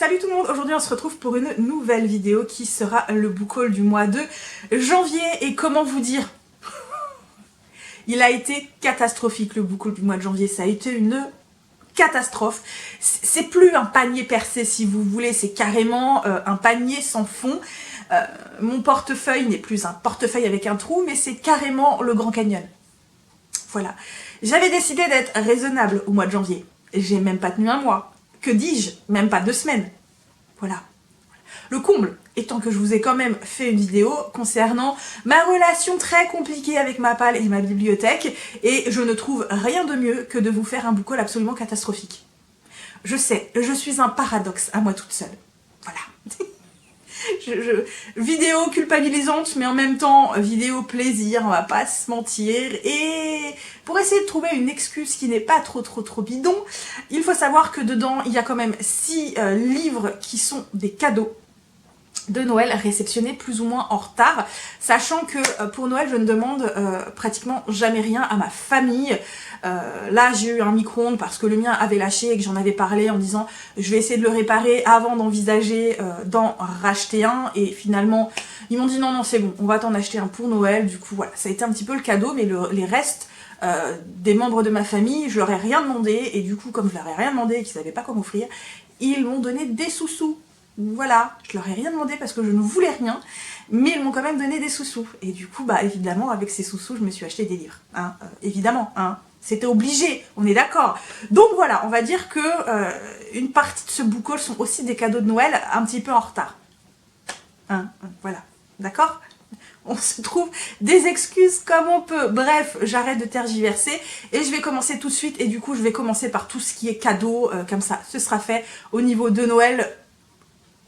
Salut tout le monde, aujourd'hui on se retrouve pour une nouvelle vidéo qui sera le book haul du mois de janvier. Et comment vous dire, il a été catastrophique le book haul du mois de janvier, ça a été une catastrophe. C'est plus un panier percé si vous voulez, c'est carrément un panier sans fond. Mon portefeuille n'est plus un portefeuille avec un trou, mais c'est carrément le Grand Canyon. Voilà. J'avais décidé d'être raisonnable au mois de janvier. J'ai même pas tenu un mois. Que dis-je? Même pas 2 semaines. Voilà. Le comble étant que je vous ai quand même fait une vidéo concernant ma relation très compliquée avec ma palle et ma bibliothèque, et je ne trouve rien de mieux que de vous faire un book haul absolument catastrophique. Je sais, je suis un paradoxe à moi toute seule. Voilà. Vidéo culpabilisante, mais en même temps vidéo plaisir, on va pas se mentir. Et pour essayer de trouver une excuse qui n'est pas trop bidon, il faut savoir que dedans il y a quand même 6 livres qui sont des cadeaux de Noël réceptionnés plus ou moins en retard, sachant que pour Noël je ne demande pratiquement jamais rien à ma famille. Là j'ai eu un micro-ondes parce que le mien avait lâché et que j'en avais parlé en disant je vais essayer de le réparer avant d'envisager d'en racheter un, et finalement ils m'ont dit non c'est bon, on va t'en acheter un pour Noël. Du coup voilà, ça a été un petit peu le cadeau, mais les restes des membres de ma famille, je leur ai rien demandé, et du coup comme je leur ai rien demandé et qu'ils savaient pas comment offrir, ils m'ont donné des sous-sous. Voilà, je leur ai rien demandé parce que je ne voulais rien, mais ils m'ont quand même donné des sous-sous. Et du coup, bah évidemment, avec ces sous-sous, je me suis acheté des livres. Hein, évidemment, hein, c'était obligé, on est d'accord. Donc voilà, on va dire que une partie de ce book haul sont aussi des cadeaux de Noël un petit peu en retard. Hein, voilà, d'accord ? On se trouve des excuses comme on peut. Bref, j'arrête de tergiverser et je vais commencer tout de suite. Et du coup, je vais commencer par tout ce qui est cadeau, comme ça, ce sera fait au niveau de Noël.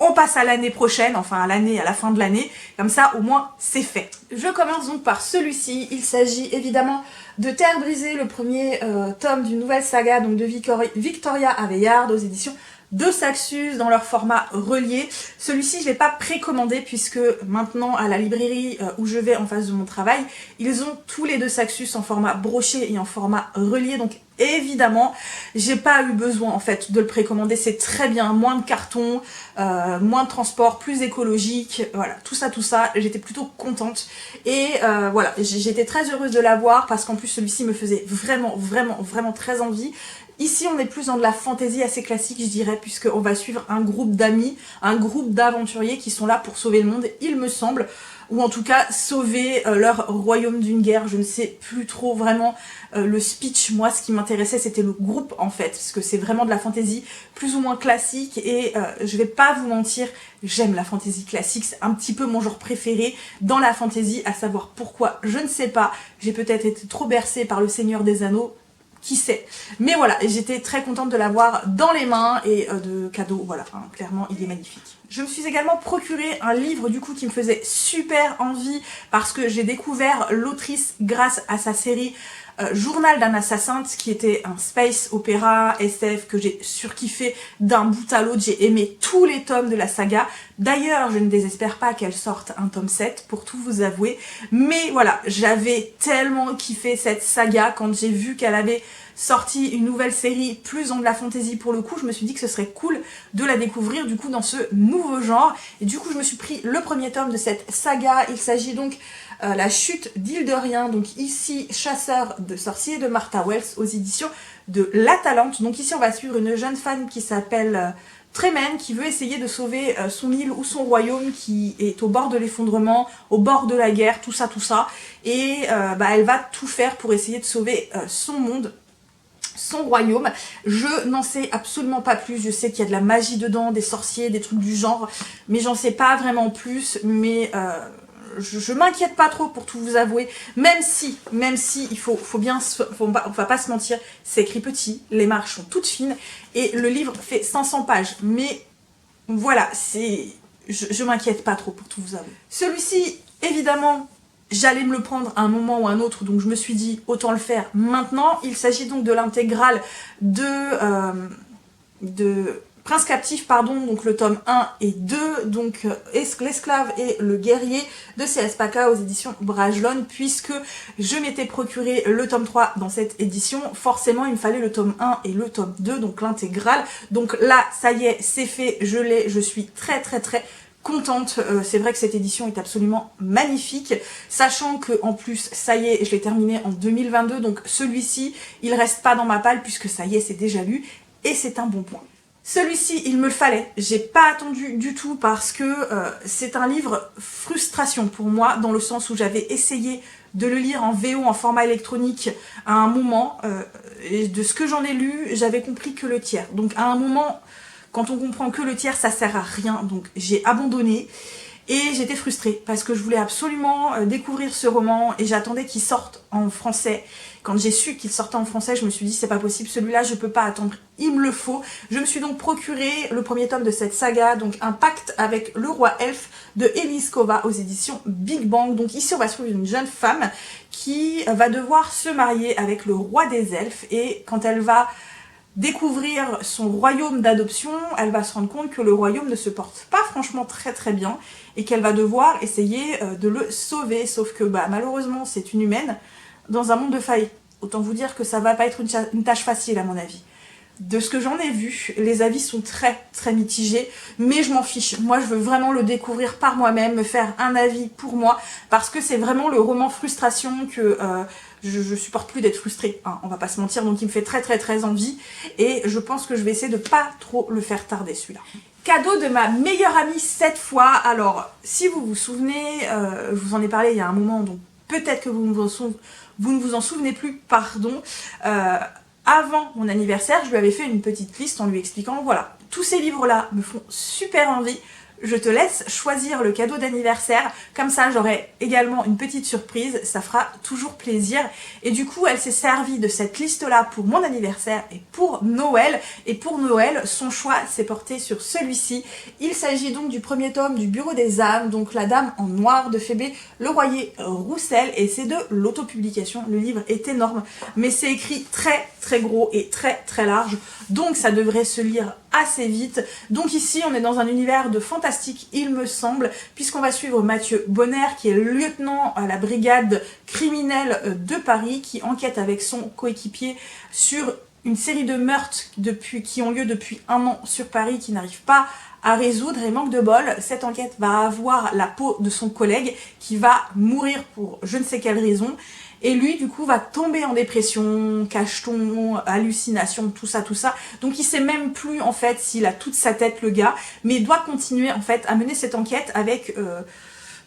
On passe à l'année prochaine, enfin à la fin de l'année, comme ça au moins c'est fait. Je commence donc par celui-ci. Il s'agit évidemment de Terre brisée, le premier tome d'une nouvelle saga donc de Victoria Aveyard aux éditions de Saxus dans leur format relié. Celui-ci je ne l'ai pas précommandé puisque maintenant à la librairie où je vais en face de mon travail, ils ont tous les deux Saxus en format broché et en format relié, donc évidemment j'ai pas eu besoin en fait de le précommander. C'est très bien, moins de carton, moins de transport, plus écologique, voilà, tout ça, j'étais plutôt contente. Et voilà, j'étais très heureuse de l'avoir parce qu'en plus celui-ci me faisait vraiment très envie. Ici, on est plus dans de la fantaisie assez classique, je dirais, puisqu'on va suivre un groupe d'amis, un groupe d'aventuriers qui sont là pour sauver le monde, il me semble, ou en tout cas sauver leur royaume d'une guerre. Je ne sais plus trop vraiment le speech. Moi, ce qui m'intéressait, c'était le groupe, en fait, parce que c'est vraiment de la fantaisie plus ou moins classique, et je vais pas vous mentir, j'aime la fantaisie classique, c'est un petit peu mon genre préféré dans la fantaisie, à savoir pourquoi, je ne sais pas, j'ai peut-être été trop bercée par le Seigneur des Anneaux, qui sait. Mais voilà, j'étais très contente de l'avoir dans les mains et de cadeau, voilà, hein, clairement il est magnifique. Je me suis également procuré un livre du coup qui me faisait super envie parce que j'ai découvert l'autrice grâce à sa série Journal d'un assassin, qui était un space opéra SF que j'ai surkiffé d'un bout à l'autre. J'ai aimé tous les tomes de la saga. D'ailleurs, je ne désespère pas qu'elle sorte un tome 7 pour tout vous avouer. Mais voilà, j'avais tellement kiffé cette saga quand j'ai vu qu'elle avait sorti une nouvelle série plus dans de la fantasy pour le coup. Je me suis dit que ce serait cool de la découvrir du coup dans ce nouveau genre. Et du coup, je me suis pris le premier tome de cette saga. Il s'agit donc La chute d'Île de Rien, donc ici Chasseur de sorciers de Martha Wells aux éditions de La Talente. Donc ici on va suivre une jeune femme qui s'appelle Tremaine, qui veut essayer de sauver son île ou son royaume qui est au bord de l'effondrement, au bord de la guerre, tout ça. Et elle va tout faire pour essayer de sauver son monde, son royaume. Je n'en sais absolument pas plus. Je sais qu'il y a de la magie dedans, des sorciers, des trucs du genre, mais j'en sais pas vraiment plus. Mais je m'inquiète pas trop pour tout vous avouer, même si il faut on va pas se mentir, c'est écrit petit, les marges sont toutes fines et le livre fait 500 pages, mais voilà, je m'inquiète pas trop pour tout vous avouer. Celui-ci, évidemment, j'allais me le prendre à un moment ou à un autre, donc je me suis dit autant le faire maintenant. Il s'agit donc de l'intégrale de Prince captif, pardon, donc le tome 1 et 2, donc l'esclave et le guerrier de C.S. Paca aux éditions Brajlon, puisque je m'étais procuré le tome 3 dans cette édition, forcément il me fallait le tome 1 et le tome 2, donc l'intégrale. Donc là, ça y est, c'est fait, je l'ai, je suis très contente. C'est vrai que cette édition est absolument magnifique, sachant que en plus ça y est, je l'ai terminé en 2022, donc celui-ci il reste pas dans ma palle puisque ça y est, c'est déjà lu et c'est un bon point. Celui-ci, il me le fallait, j'ai pas attendu du tout parce que c'est un livre frustration pour moi, dans le sens où j'avais essayé de le lire en VO, en format électronique, à un moment, et de ce que j'en ai lu, j'avais compris que le tiers. Donc à un moment, quand on comprend que le tiers, ça sert à rien, donc j'ai abandonné. Et j'étais frustrée parce que je voulais absolument découvrir ce roman et j'attendais qu'il sorte en français. Quand j'ai su qu'il sortait en français, je me suis dit c'est pas possible, celui-là je peux pas attendre, il me le faut. Je me suis donc procuré le premier tome de cette saga, donc Un pacte avec le roi elfe de Elise Kova aux éditions Big Bang. Donc ici on va trouver une jeune femme qui va devoir se marier avec le roi des elfes et quand elle va découvrir son royaume d'adoption, elle va se rendre compte que le royaume ne se porte pas franchement très bien et qu'elle va devoir essayer de le sauver, sauf que bah, malheureusement c'est une humaine dans un monde de failles. Autant vous dire que ça va pas être une tâche facile à mon avis. De ce que j'en ai vu, les avis sont très mitigés, mais je m'en fiche. Moi, je veux vraiment le découvrir par moi-même, me faire un avis pour moi, parce que c'est vraiment le roman frustration que je supporte plus d'être frustrée, hein, on va pas se mentir, donc il me fait très envie, et je pense que je vais essayer de pas trop le faire tarder celui-là. Cadeau de ma meilleure amie cette fois. Alors, si vous vous souvenez, je vous en ai parlé il y a un moment, donc peut-être que vous ne vous en souvenez plus, pardon. Avant mon anniversaire, je lui avais fait une petite liste en lui expliquant, voilà, tous ces livres-là me font super envie, je te laisse choisir le cadeau d'anniversaire, comme ça j'aurai également une petite surprise, ça fera toujours plaisir. Et du coup, elle s'est servie de cette liste-là pour mon anniversaire et pour Noël. Et pour Noël, son choix s'est porté sur celui-ci. Il s'agit donc du premier tome du Bureau des âmes, donc La Dame en noir de Phébé Leroyer-Roussel, et c'est de l'autopublication. Le livre est énorme, mais c'est écrit très gros et très large, donc ça devrait se lire assez vite. Donc ici, on est dans un univers de fantastique, il me semble, puisqu'on va suivre Mathieu Bonner, qui est le lieutenant à la brigade criminelle de Paris, qui enquête avec son coéquipier sur une série de meurtres qui ont lieu depuis 1 an sur Paris, qui n'arrivent pas à résoudre, et manque de bol, cette enquête va avoir la peau de son collègue, qui va mourir pour je ne sais quelle raison. Et lui, du coup, va tomber en dépression, cacheton, hallucination, tout ça. Donc il sait même plus, en fait, s'il a toute sa tête, le gars, mais il doit continuer, en fait, à mener cette enquête avec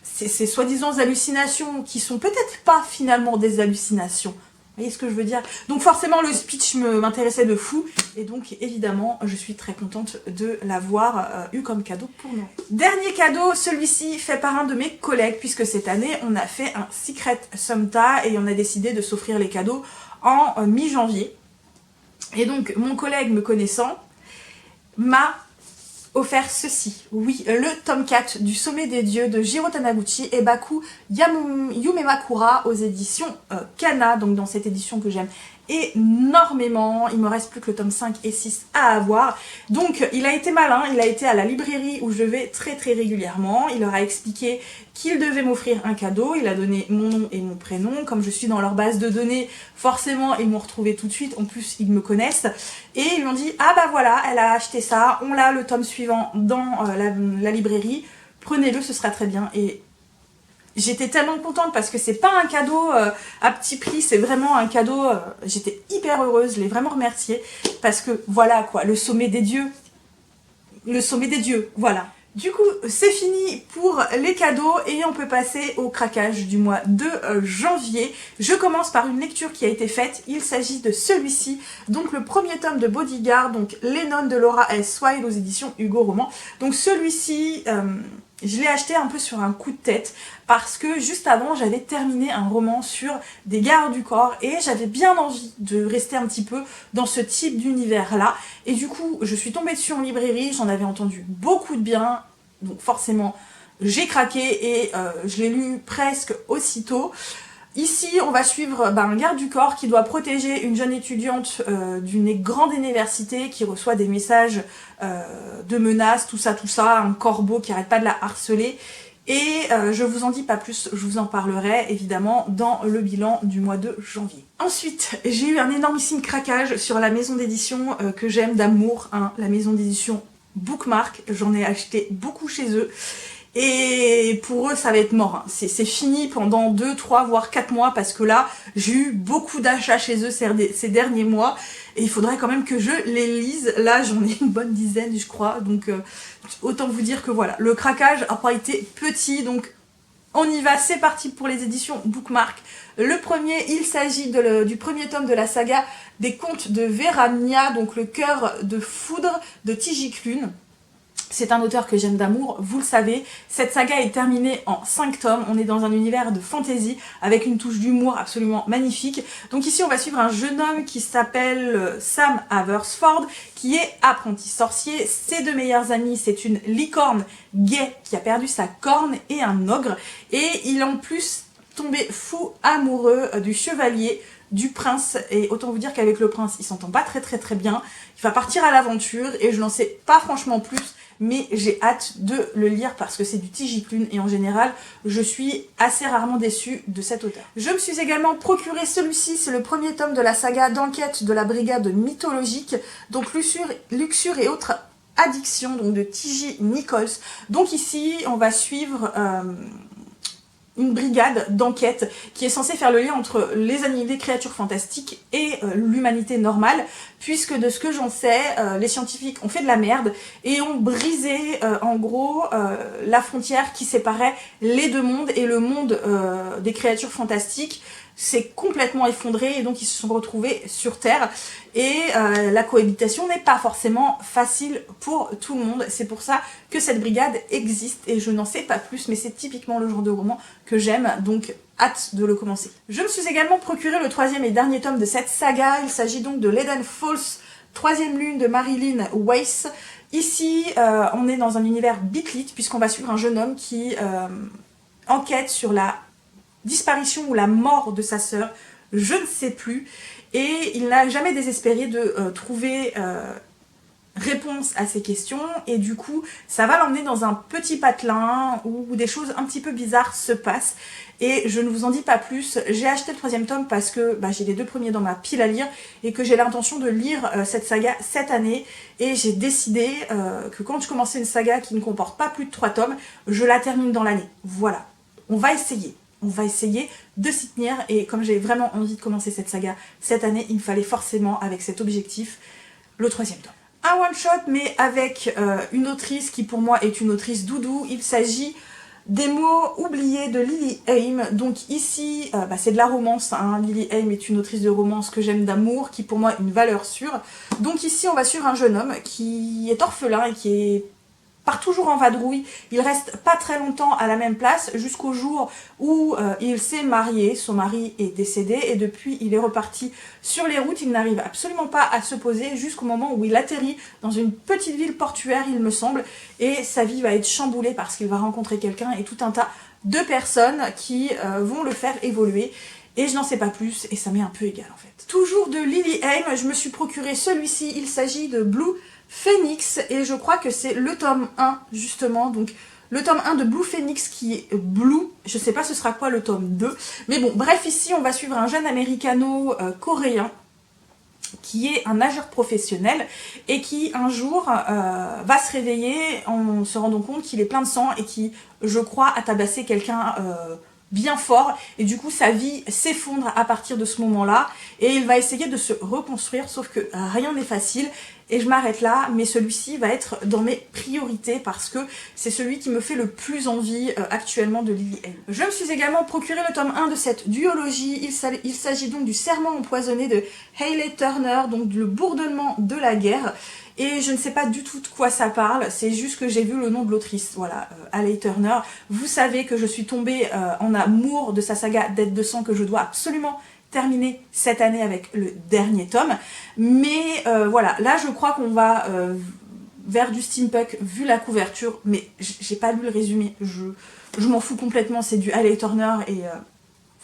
ces soi-disant hallucinations qui sont peut-être pas, finalement, des hallucinations. Vous voyez ce que je veux dire? Donc forcément, le speech m'intéressait de fou, et donc, évidemment, je suis très contente de l'avoir eu comme cadeau pour Noël. Dernier cadeau, celui-ci fait par un de mes collègues, puisque cette année, on a fait un Secret Santa, et on a décidé de s'offrir les cadeaux en mi-janvier. Et donc, mon collègue, me connaissant, m'a offert ceci. Oui, le tome 4 du Sommet des Dieux de Jiro Taniguchi et Baku Yumemakura aux éditions Kana, donc dans cette édition que j'aime énormément. Il me reste plus que le tome 5 et 6 à avoir. Donc il a été malin, il a été à la librairie où je vais très régulièrement. Il leur a expliqué qu'il devait m'offrir un cadeau. Il a donné mon nom et mon prénom. Comme je suis dans leur base de données, forcément ils m'ont retrouvé tout de suite. En plus ils me connaissent. Et ils m'ont dit, ah bah voilà, elle a acheté ça, on l'a le tome suivant dans la librairie. Prenez-le, ce sera très bien. Et j'étais tellement contente parce que c'est pas un cadeau à petit prix, c'est vraiment un cadeau, j'étais hyper heureuse, je l'ai vraiment remercié parce que voilà quoi, le sommet des dieux, voilà. Du coup, c'est fini pour les cadeaux et on peut passer au craquage du mois de janvier. Je commence par une lecture qui a été faite, il s'agit de celui-ci, donc le premier tome de Bodyguard, donc Les Nonnes de Laura S. Wilde aux éditions Hugo Roman. Donc celui-ci, je l'ai acheté un peu sur un coup de tête parce que juste avant j'avais terminé un roman sur des gardes du corps et j'avais bien envie de rester un petit peu dans ce type d'univers là, et du coup je suis tombée dessus en librairie, j'en avais entendu beaucoup de bien, donc forcément j'ai craqué et je l'ai lu presque aussitôt. Ici, on va suivre un garde du corps qui doit protéger une jeune étudiante d'une grande université qui reçoit des messages de menaces, tout ça, un corbeau qui arrête pas de la harceler. Et je vous en dis pas plus, je vous en parlerai évidemment dans le bilan du mois de janvier. Ensuite, j'ai eu un énormissime craquage sur la maison d'édition que j'aime d'amour, hein, la maison d'édition Bookmark. J'en ai acheté beaucoup chez eux. Et pour eux, ça va être mort. Hein. C'est fini pendant 2, 3, voire 4 mois parce que là, j'ai eu beaucoup d'achats chez eux ces derniers mois. Et il faudrait quand même que je les lise. Là, j'en ai une bonne dizaine, je crois. Donc, autant vous dire que voilà, le craquage n'a pas été petit. Donc, on y va. C'est parti pour les éditions Bookmark. Le premier, il s'agit du premier tome de la saga des contes de Verania. Donc, le cœur de foudre de Tigiclune. C'est un auteur que j'aime d'amour, vous le savez. Cette saga est terminée en 5 tomes. On est dans un univers de fantasy avec une touche d'humour absolument magnifique. Donc ici, on va suivre un jeune homme qui s'appelle Sam Haversford, qui est apprenti sorcier. Ses 2 meilleurs amis, c'est une licorne gay qui a perdu sa corne et un ogre. Et il est en plus tombé fou amoureux du chevalier, du prince, et autant vous dire qu'avec le prince, il s'entend pas très bien. Il va partir à l'aventure et je n'en sais pas franchement plus. Mais j'ai hâte de le lire parce que c'est du Tigiclune et en général, je suis assez rarement déçue de cet auteur. Je me suis également procuré celui-ci, c'est le premier tome de la saga d'enquête de la brigade mythologique, donc Luxure et autres addictions, donc de T.J. Nichols. Donc ici, on va suivre une brigade d'enquête qui est censée faire le lien entre les animés créatures fantastiques et l'humanité normale, puisque de ce que j'en sais, les scientifiques ont fait de la merde et ont brisé en gros la frontière qui séparait les 2 mondes, et le monde des créatures fantastiques s'est complètement effondré et donc ils se sont retrouvés sur Terre. Et la cohabitation n'est pas forcément facile pour tout le monde. C'est pour ça que cette brigade existe et je n'en sais pas plus, mais c'est typiquement le genre de roman que j'aime, donc hâte de le commencer. Je me suis également procuré le 3e et dernier tome de cette saga. Il s'agit donc de Leaden Falls, 3e lune de Marilyn Weiss. Ici, on est dans un univers bitlit puisqu'on va suivre un jeune homme qui enquête sur la disparition ou la mort de sa sœur, je ne sais plus, et il n'a jamais désespéré de trouver réponse à ces questions, et du coup ça va l'emmener dans un petit patelin où des choses un petit peu bizarres se passent, et je ne vous en dis pas plus. J'ai acheté le 3e tome parce que j'ai les 2 premiers dans ma pile à lire et que j'ai l'intention de lire cette saga cette année, et j'ai décidé que quand je commençais une saga qui ne comporte pas plus de 3 tomes, je la termine dans l'année. Voilà, on va essayer de s'y tenir, et comme j'ai vraiment envie de commencer cette saga cette année, il me fallait forcément, avec cet objectif, le 3e tome. Un one-shot, mais avec une autrice qui pour moi est une autrice doudou. Il s'agit des mots oubliés de Lily Haim. Donc ici, c'est de la romance, hein. Lily Haim est une autrice de romance que j'aime d'amour, qui pour moi est une valeur sûre. Donc ici, on va suivre un jeune homme qui est orphelin et qui part toujours en vadrouille. Il reste pas très longtemps à la même place jusqu'au jour où il s'est marié. Son mari est décédé et depuis il est reparti sur les routes. Il n'arrive absolument pas à se poser jusqu'au moment où il atterrit dans une petite ville portuaire, il me semble, et sa vie va être chamboulée parce qu'il va rencontrer quelqu'un et tout un tas de personnes qui vont le faire évoluer. Et je n'en sais pas plus et ça m'est un peu égal en fait. Toujours de Lily Haim, je me suis procuré celui-ci. Il s'agit de Blue Phoenix, et je crois que c'est le tome 1 justement, donc le tome 1 de Blue Phoenix qui est Blue, je sais pas ce sera quoi le tome 2, mais bon, bref, ici on va suivre un jeune américano-coréen qui est un nageur professionnel et qui un jour va se réveiller en se rendant compte qu'il est plein de sang et qui, je crois, a tabassé quelqu'un bien fort, et du coup sa vie s'effondre à partir de ce moment-là et il va essayer de se reconstruire, sauf que rien n'est facile. Et je m'arrête là, mais celui-ci va être dans mes priorités parce que c'est celui qui me fait le plus envie actuellement de Lily Haim. Je me suis également procuré le tome 1 de cette duologie. Il s'agit donc du Serment empoisonné de Hayley Turner, donc le bourdonnement de la guerre. Et je ne sais pas du tout de quoi ça parle, c'est juste que j'ai vu le nom de l'autrice, voilà, Hayley Turner. Vous savez que je suis tombée en amour de sa saga Dette de sang que je dois absolument terminé cette année avec le dernier tome, mais voilà, là je crois qu'on va vers du steampunk vu la couverture, mais j'ai pas lu le résumé, je m'en fous complètement, c'est du Hayley Turner et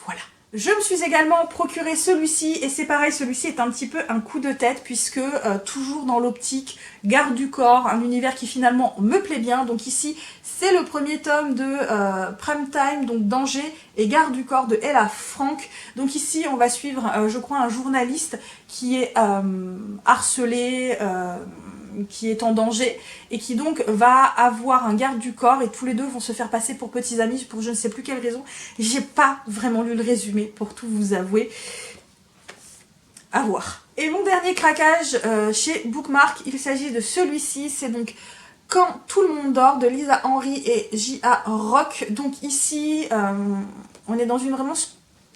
voilà. Je me suis également procuré celui-ci, et c'est pareil, celui-ci est un petit peu un coup de tête, puisque toujours dans l'optique garde du corps, un univers qui finalement me plaît bien. Donc ici, c'est le premier tome de Prime Time, donc Danger et garde du corps de Ella Frank. Donc ici, on va suivre, je crois, un journaliste qui est harcelé, qui est en danger, et qui donc va avoir un garde du corps, et tous les deux vont se faire passer pour petits amis pour je ne sais plus quelle raison. J'ai pas vraiment lu le résumé pour tout vous avouer. À voir. Et mon dernier craquage chez Bookmark, il s'agit de celui-ci, c'est donc Quand tout le monde dort de Lisa Henry et J.A. Rock. Donc ici, on est dans une vraiment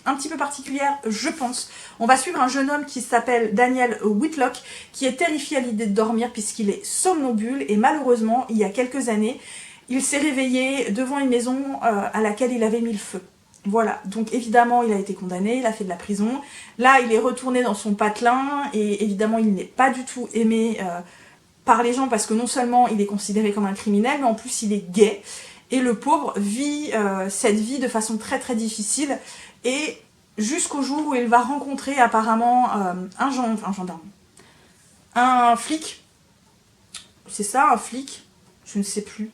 un petit peu particulière, je pense. On va suivre un jeune homme qui s'appelle Daniel Whitlock, qui est terrifié à l'idée de dormir puisqu'il est somnambule, et malheureusement, il y a quelques années, il s'est réveillé devant une maison à laquelle il avait mis le feu. Voilà, donc évidemment, il a été condamné, il a fait de la prison. Là, il est retourné dans son patelin, et évidemment, il n'est pas du tout aimé par les gens, parce que non seulement il est considéré comme un criminel, mais en plus, il est gay. Et le pauvre vit cette vie de façon très très difficile, et jusqu'au jour où il va rencontrer apparemment un gendarme, un flic, c'est ça, un flic, je ne sais plus,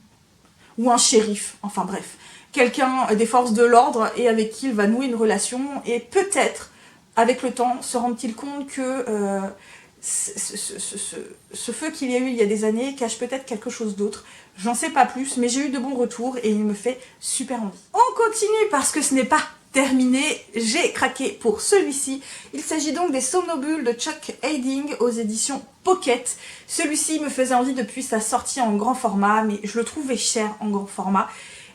ou un shérif, enfin bref, quelqu'un des forces de l'ordre, et avec qui il va nouer une relation, et peut-être, avec le temps, se rend-il compte que ce feu qu'il y a eu il y a des années cache peut-être quelque chose d'autre. J'en sais pas plus, mais j'ai eu de bons retours et il me fait super envie. On continue parce que ce n'est pas terminé. J'ai craqué pour celui-ci. Il s'agit donc des Somnobules de Chuck Hadding aux éditions Pocket. Celui-ci me faisait envie depuis sa sortie en grand format, mais je le trouvais cher en grand format.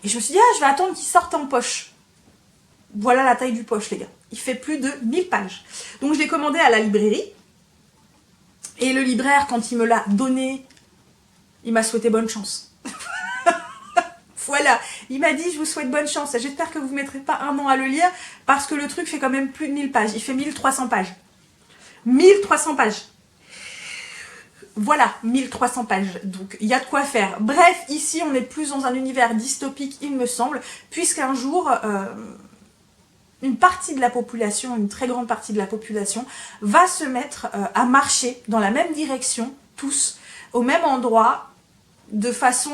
Et je me suis dit, ah, je vais attendre qu'il sorte en poche. Voilà la taille du poche, les gars. Il fait plus de 1000 pages. Donc je l'ai commandé à la librairie. Et le libraire, quand il me l'a donné, il m'a souhaité bonne chance. Voilà, il m'a dit, je vous souhaite bonne chance. J'espère que vous ne mettrez pas un an à le lire, parce que le truc fait quand même plus de 1000 pages. Il fait 1300 pages. 1300 pages. Voilà, 1300 pages. Donc, il y a de quoi faire. Bref, ici, on est plus dans un univers dystopique, il me semble, puisqu'un jour... une partie de la population, une très grande partie de la population, va se mettre à marcher dans la même direction, tous, au même endroit, de façon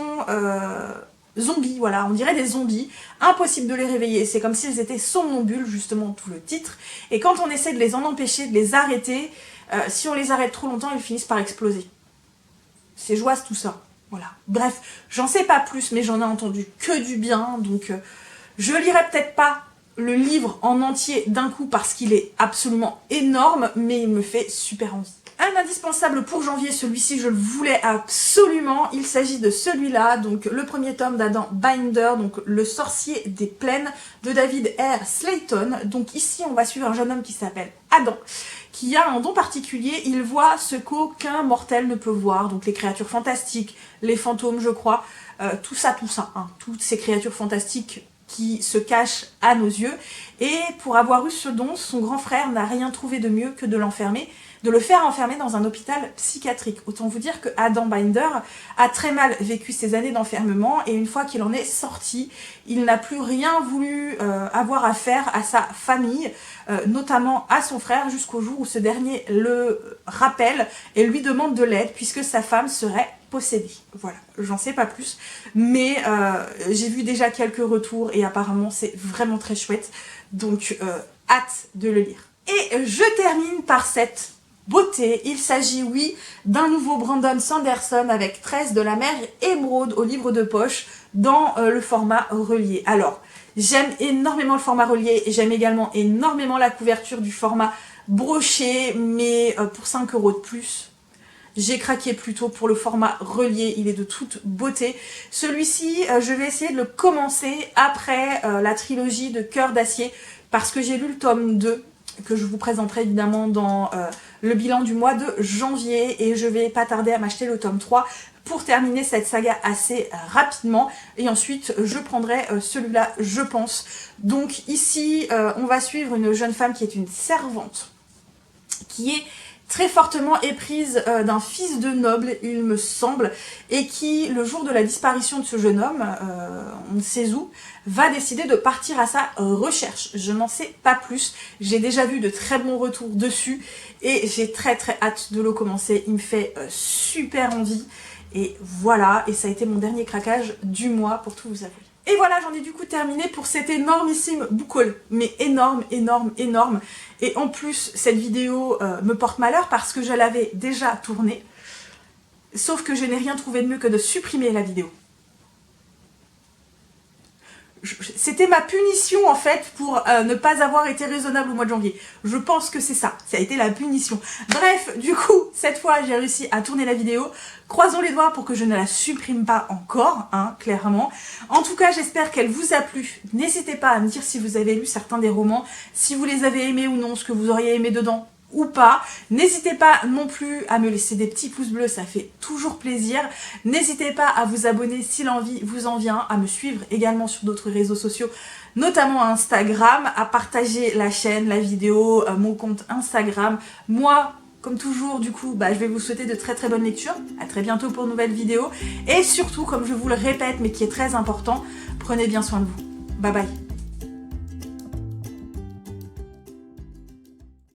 zombie, voilà, on dirait des zombies, impossible de les réveiller, c'est comme s'ils étaient somnambules, justement, tout le titre, et quand on essaie de les en empêcher, de les arrêter, si on les arrête trop longtemps, ils finissent par exploser. C'est joyeux tout ça, voilà. Bref, j'en sais pas plus, mais j'en ai entendu que du bien, donc je lirai peut-être pas le livre en entier d'un coup parce qu'il est absolument énorme, mais il me fait super envie. Un indispensable pour janvier, celui-ci je le voulais absolument, il s'agit de celui-là, donc le premier tome d'Adam Binder, donc Le sorcier des plaines de David R. Slayton. Donc ici on va suivre un jeune homme qui s'appelle Adam, qui a un don particulier, il voit ce qu'aucun mortel ne peut voir, donc les créatures fantastiques, les fantômes je crois, tout ça, hein, toutes ces créatures fantastiques qui se cachent à nos yeux, et pour avoir eu ce don, son grand frère n'a rien trouvé de mieux que de l'enfermer, de le faire enfermer dans un hôpital psychiatrique. Autant vous dire que Adam Binder a très mal vécu ces années d'enfermement, et une fois qu'il en est sorti, il n'a plus rien voulu avoir à faire à sa famille, notamment à son frère, jusqu'au jour où ce dernier le rappelle et lui demande de l'aide, puisque sa femme serait possédée. Voilà, j'en sais pas plus, mais j'ai vu déjà quelques retours, et apparemment c'est vraiment très chouette, donc hâte de le lire. Et je termine par cette beauté. Il s'agit, oui, d'un nouveau Brandon Sanderson avec 13 de la mer émeraude au livre de poche dans le format relié. Alors, j'aime énormément le format relié, et j'aime également énormément la couverture du format broché, mais pour 5 € de plus, j'ai craqué plutôt pour le format relié, il est de toute beauté. Celui-ci, je vais essayer de le commencer après la trilogie de Cœur d'acier, parce que j'ai lu le tome 2, que je vous présenterai évidemment dans le bilan du mois de janvier, et je vais pas tarder à m'acheter le tome 3 pour terminer cette saga assez rapidement, et ensuite je prendrai celui-là, je pense. Donc ici, on va suivre une jeune femme qui est une servante, qui est très fortement éprise d'un fils de noble, il me semble, et qui, le jour de la disparition de ce jeune homme, on ne sait où, va décider de partir à sa recherche. Je n'en sais pas plus, j'ai déjà vu de très bons retours dessus, et j'ai très hâte de le commencer, il me fait super envie, et voilà, et ça a été mon dernier craquage du mois, pour tout vous avouer. Et voilà, j'en ai du coup terminé pour cet énormissime book haul, mais énorme. Et en plus, cette vidéo me porte malheur parce que je l'avais déjà tournée, sauf que je n'ai rien trouvé de mieux que de supprimer la vidéo. C'était ma punition en fait pour ne pas avoir été raisonnable au mois de janvier. Je pense que c'est ça, ça a été la punition. Bref, du coup, cette fois j'ai réussi à tourner la vidéo. Croisons les doigts pour que je ne la supprime pas encore, hein, clairement. En tout cas, j'espère qu'elle vous a plu. N'hésitez pas à me dire si vous avez lu certains des romans, si vous les avez aimés ou non, ce que vous auriez aimé dedans ou pas. N'hésitez pas non plus à me laisser des petits pouces bleus, ça fait toujours plaisir. N'hésitez pas à vous abonner si l'envie vous en vient, à me suivre également sur d'autres réseaux sociaux, notamment Instagram, à partager la chaîne, la vidéo, mon compte Instagram. Moi, comme toujours, du coup, je vais vous souhaiter de très bonnes lectures. À très bientôt pour une nouvelle vidéo. Et surtout, comme je vous le répète, mais qui est très important, prenez bien soin de vous. Bye bye.